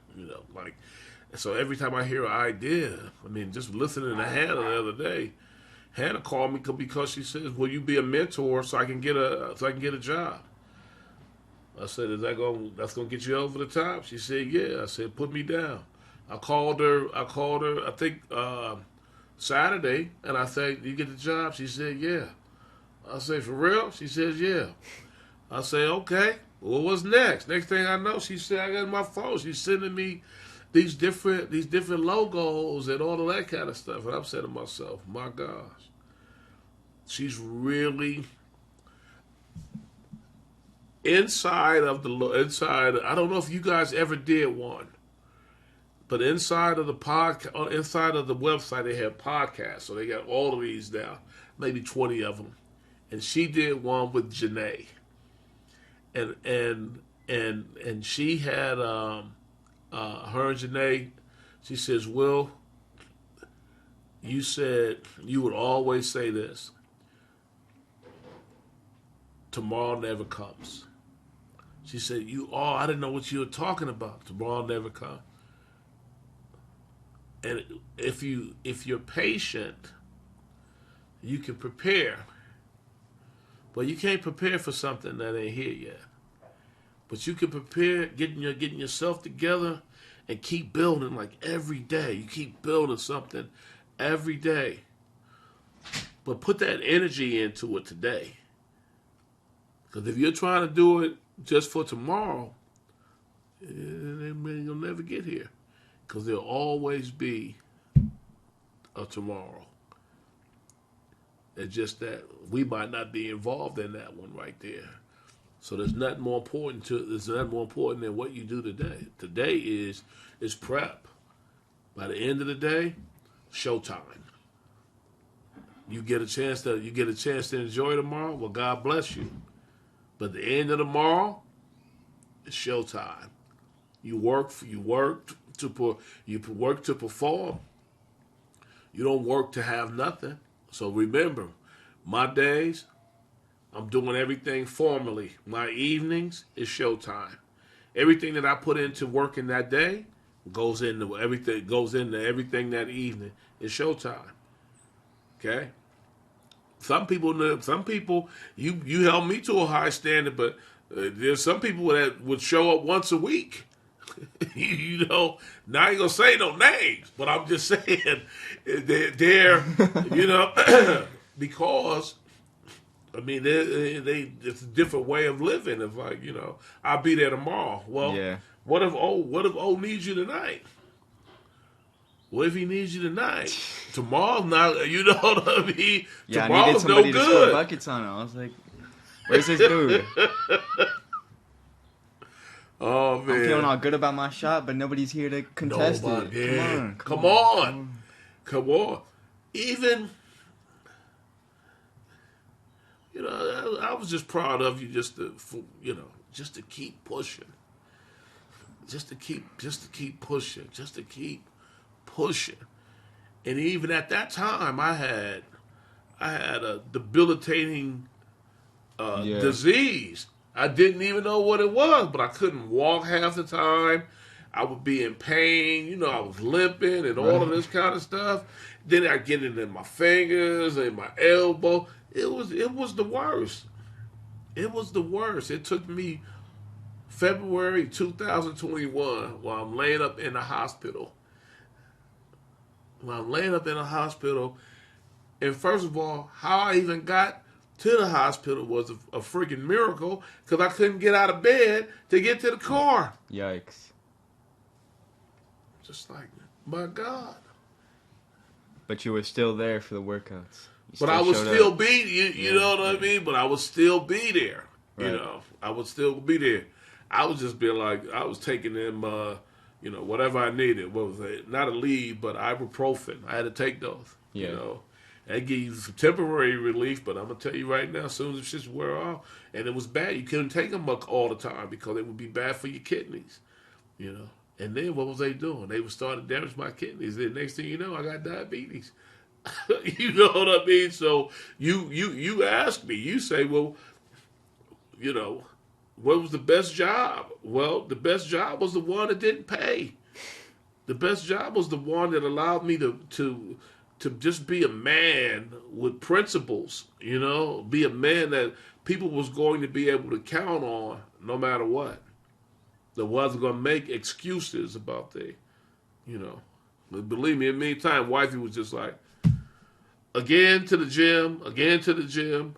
So every time I hear an idea, just listening to Hannah the other day, Hannah called me because she says, "Will you be a mentor so I can get a job?" I said, that's gonna get you over the top? She said, yeah. I said, put me down. I called her, I think, Saturday, and I said, you get the job? She said, yeah. I said, for real? She says, yeah. I say, okay. Well, what's next? Next thing I know, she said, I got my phone. She's sending me these different logos and all of that kind of stuff. And I'm saying to myself, my gosh, she's really inside. I don't know if you guys ever did one, but inside of the website, they have podcasts. So they got all of these now, maybe 20 of them. And she did one with Janae, and she had her and Janae She says, Will, you said you would always say this. Tomorrow never comes. She said, I didn't know what you were talking about. Tomorrow never comes. And if you're patient, you can prepare. But you can't prepare for something that ain't here yet. But you can prepare, getting yourself together and keep building like every day. You keep building something every day. But put that energy into it today. Because if you're trying to do it just for tomorrow, you'll never get here. Because there'll always be a tomorrow. It's just that we might not be involved in that one right there. So there's nothing more important than what you do today. Today is prep. By the end of the day, showtime. You get a chance to enjoy tomorrow. Well, God bless you. But the end of tomorrow, it's showtime. You work to perform. You don't work to have nothing. So remember, my days, I'm doing everything formally. My evenings is showtime. Everything that I put into working that day goes into everything that evening is showtime. Okay? Some people, you held me to a high standard, but there's some people that would show up once a week. Now I ain't gonna say no names, but I'm just saying they're because I mean it's a different way of living. It's like I'll be there tomorrow. Well, yeah. What if O needs you tonight? What if he needs you tonight? Tomorrow's not, you know what I mean? Yeah, tomorrow's I needed somebody no to good. score buckets on it. I was like, where's this dude? Oh, man. I'm feeling all good about my shot, but nobody's here to contest it. Yeah. Come on. Even, I was just proud of you just to keep pushing. Just to keep pushing. And even at that time, I had a debilitating disease. I didn't even know what it was, but I couldn't walk half the time. I would be in pain. I was limping and all of this kind of stuff. Then I get it in my fingers and my elbow. It was the worst. It was the worst. It took me February 2021 while I'm laying up in the hospital. And first of all, how I even got to the hospital was a freaking miracle because I couldn't get out of bed to get to the car. Yikes. Just like, my God. But you were still there for the workouts. But I would still be, you know what I mean? But I would still be there. Right. I would still be there. I was just being like, I was taking them, whatever I needed. What was it? Not a lead, but ibuprofen. I had to take those. Yeah. That gave you some temporary relief, but I'm going to tell you right now, as soon as the shit wear off, and it was bad, you couldn't take them all the time because it would be bad for your kidneys, And then what was they doing? They were starting to damage my kidneys. Then next thing you know, I got diabetes. You know what I mean? So you ask me, you say, well, what was the best job? Well, the best job was the one that didn't pay. The best job was the one that allowed me to just be a man with principles, be a man that people was going to be able to count on no matter what. That wasn't going to make excuses about But believe me, in the meantime, wifey was just like, again to the gym,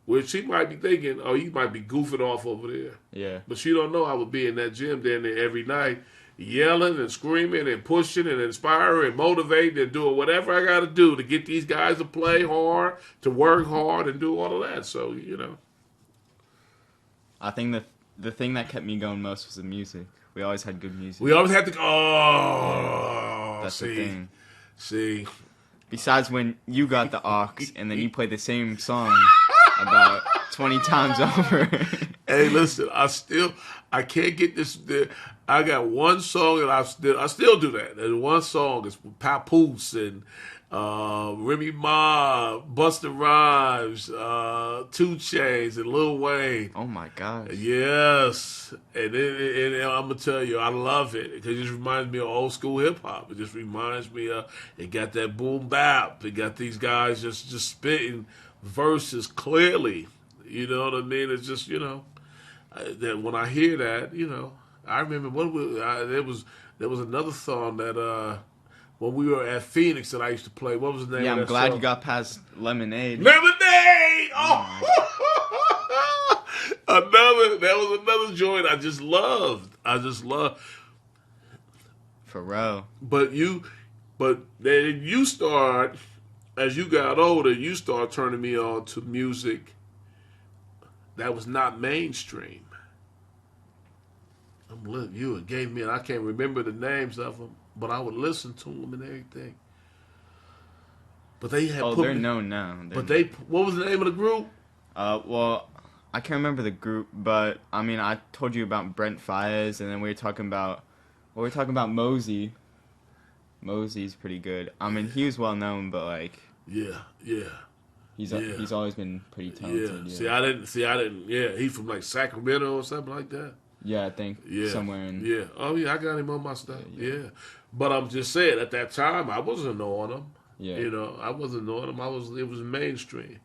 where she might be thinking, oh, he might be goofing off over there. Yeah. But she don't know I would be in that gym down there every night, yelling and screaming and pushing and inspiring and motivating and doing whatever I got to do to get these guys to play hard, to work hard and do all of that. So, I think the thing that kept me going most was the music. We always had good music. We always had to. Oh, that's the thing. See. Besides when you got the aux and then you played the same song about 20 times over. Hey, listen, I can't get this. I got one song and I still do that. There's one song. It's Papoose and Remy Ma, Busta Rhymes, 2 Chainz, and Lil Wayne. Oh my gosh. Yes, and I'm gonna tell you, I love it because it just reminds me of old school hip hop. It just reminds me of it got that boom bap. It got these guys just spitting verses clearly. You know what I mean? It's just that when I hear that, I remember there was another song that when we were at Phoenix that I used to play. What was the name? Yeah, of that I'm glad song? you got past Lemonade. Lemonade. Oh. That was another joint I just loved. For real. But then you start, as you got older, you start turning me on to music that was not mainstream. You gave me, and I can't remember the names of them, but I would listen to them and everything. But they had they're known now. What was the name of the group? Well, I can't remember the group, but I mean, I told you about Brent Faiyaz, and then we were talking about Mosey. Mosey's pretty good. I mean, he was well known, but like, yeah. He's always been pretty talented. Yeah. I didn't. Yeah, he's from like Sacramento or something like that. Yeah, I think somewhere in. Yeah. Oh yeah, I got him on my stuff. Yeah. But I'm just saying, at that time, I wasn't knowing him. Yeah. I wasn't knowing him. It was mainstream.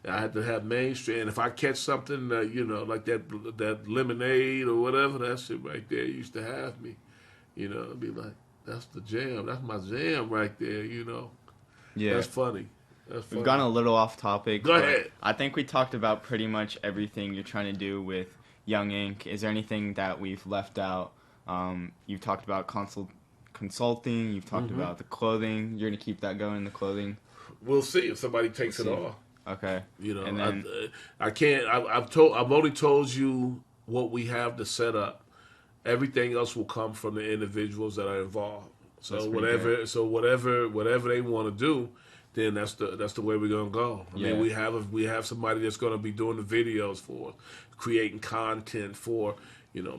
I had to have mainstream. And if I catch something, like that Lemonade or whatever, that shit right there used to have me. I'd be like, that's the jam. That's my jam right there. Yeah. That's funny. We've gone a little off topic. Go ahead. I think we talked about pretty much everything you're trying to do with Young Inc. Is there anything that we've left out? You've talked about consulting. You've talked about the clothing. You're going to keep that going, the clothing? We'll see if somebody takes it off. Okay. And then I can't. I've only told you what we have to set up. Everything else will come from the individuals that are involved. So whatever they want to do, then that's the way we're gonna go. I mean, we have somebody that's gonna be doing the videos for us, creating content for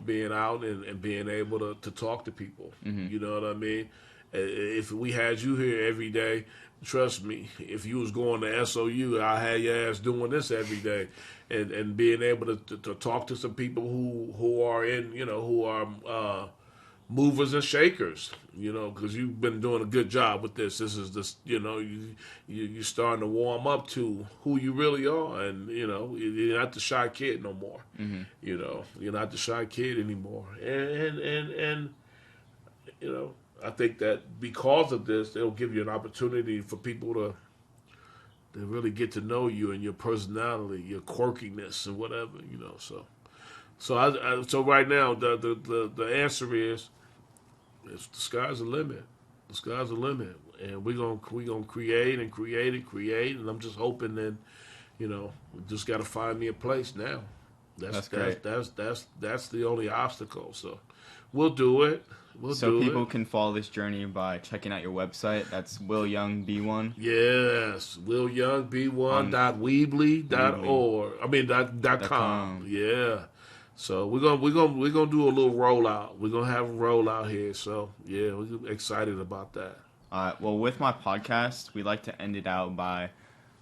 being out and being able to talk to people. You know what I mean? If we had you here every day, trust me, if you was going to SOU, I had your ass doing this every day, and being able to talk to some people who are in who are movers and shakers, because you've been doing a good job with this. This is you're starting to warm up to who you really are, and you're not the shy kid no more. You're not the shy kid anymore, and I think that because of this, it'll give you an opportunity for people to really get to know you and your personality, your quirkiness, and whatever. So right now, the answer is, the sky's the limit. The sky's the limit, and we're gonna create and create and create. And I'm just hoping that we just got to find me a place now. That's great. That's the only obstacle. So we'll do it. People can follow this journey by checking out your website. That's willyoungb1. Yes, willyoungb1.weebly.org. I mean .com. Yeah. So we're gonna do a little rollout. We're gonna have a rollout here. So yeah, we're excited about that. All right. Well, with my podcast, we like to end it out by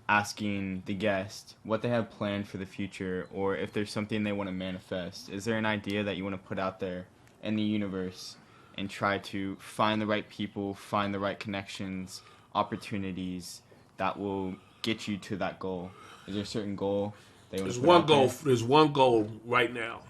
asking the guest what they have planned for the future, or if there's something they want to manifest. Is there an idea that you want to put out there in the universe and try to find the right people, find the right connections, opportunities that will get you to that goal? Is there a certain goal? There's one goal. There's one goal right now,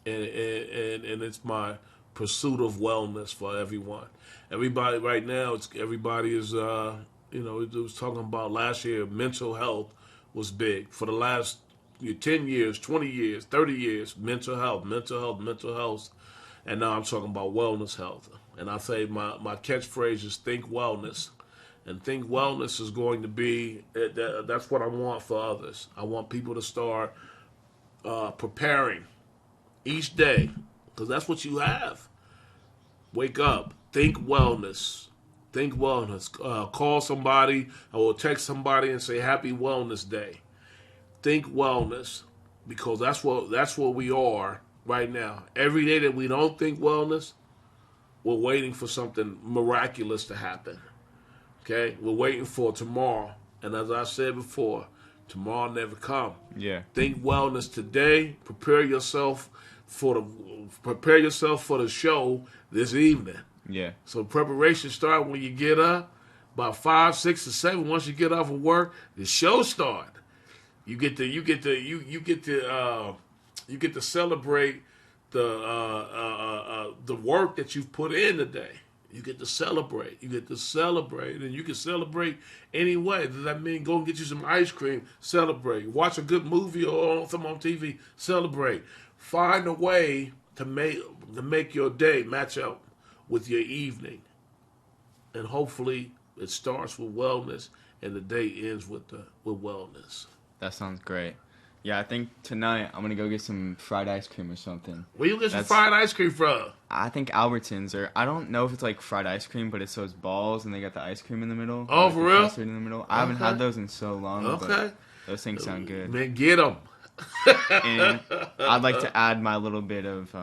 and it's my pursuit of wellness for everyone. Everybody right now, everybody is it was talking about last year. Mental health was big for the last 10 years, 20 years, 30 years. Mental health, and now I'm talking about wellness health. And I say my catchphrase is think wellness. And think wellness is going to be, that's what I want for others. I want people to start preparing each day, because that's what you have. Wake up, think wellness. Think wellness. Call somebody or text somebody and say Happy Wellness Day. Think wellness, because that's what we are right now. Every day that we don't think wellness, we're waiting for something miraculous to happen. Okay? We're waiting for tomorrow. And as I said before, tomorrow never come. Yeah. Think wellness today. Prepare yourself for the show this evening. Yeah. So preparation start when you get up. About 5, 6, or 7. Once you get off of work, the show start. You get to celebrate the work that you've put in today. You get to celebrate. And you can celebrate any way. Does that mean go and get you some ice cream? Celebrate. Watch a good movie or something on TV? Celebrate. Find a way to make your day match up with your evening, and hopefully it starts with wellness and the day ends with wellness. That sounds great. Yeah, I think tonight I'm gonna go get some fried ice cream or something. Where you get some fried ice cream from? I think Albertsons, or I don't know if it's like fried ice cream, but it's those balls and they got the ice cream in the middle. Oh, like for real? Custard in the middle. I haven't had those in so long. Okay. But those things sound good. Man, get them. And I'd like to add my little bit of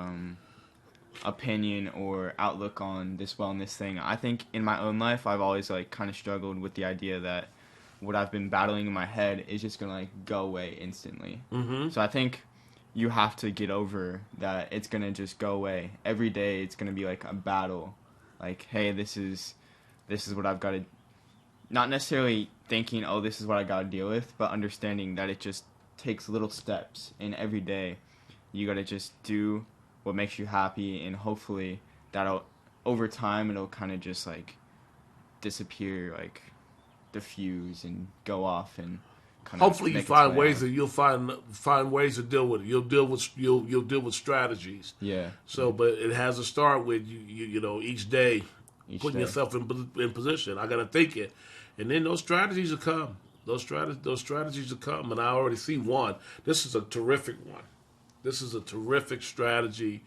opinion or outlook on this wellness thing. I think in my own life, I've always like kind of struggled with the idea that what I've been battling in my head is just gonna like go away instantly. Mm-hmm. So I think you have to get over that it's gonna just go away. Every day it's gonna be like a battle. Like, hey, this is what I've got to, not necessarily thinking, oh, this is what I got to deal with, but understanding that it just takes little steps, and every day you got to just do what makes you happy, and hopefully that'll, over time, it'll kind of just like disappear, like diffuse and go off, and kind of hopefully you find ways that you'll find ways to deal with it. You'll deal with strategies. Yeah. So, but it has to start with you know, each day putting yourself in position. I got to think it, and then those strategies will come. Those strategies will come, and I already see one. This is a terrific one. This is a terrific strategy,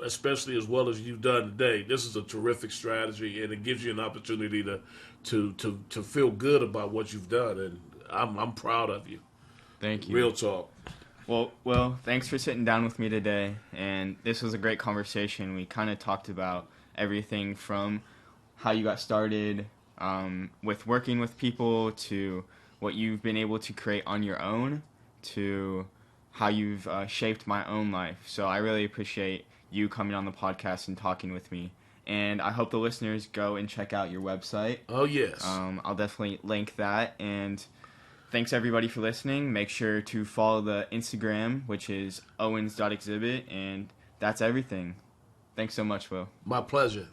especially as well as you've done today. This is a terrific strategy, and it gives you an opportunity to feel good about what you've done, and I'm proud of you. Thank you. Real talk. Well, thanks for sitting down with me today, and this was a great conversation. We kind of talked about everything from how you got started with working with people, to what you've been able to create on your own, to how you've shaped my own life. So I really appreciate you coming on the podcast and talking with me. And I hope the listeners go and check out your website. Oh, yes. I'll definitely link that. And thanks, everybody, for listening. Make sure to follow the Instagram, which is owens.exhibit. And that's everything. Thanks so much, Will. My pleasure.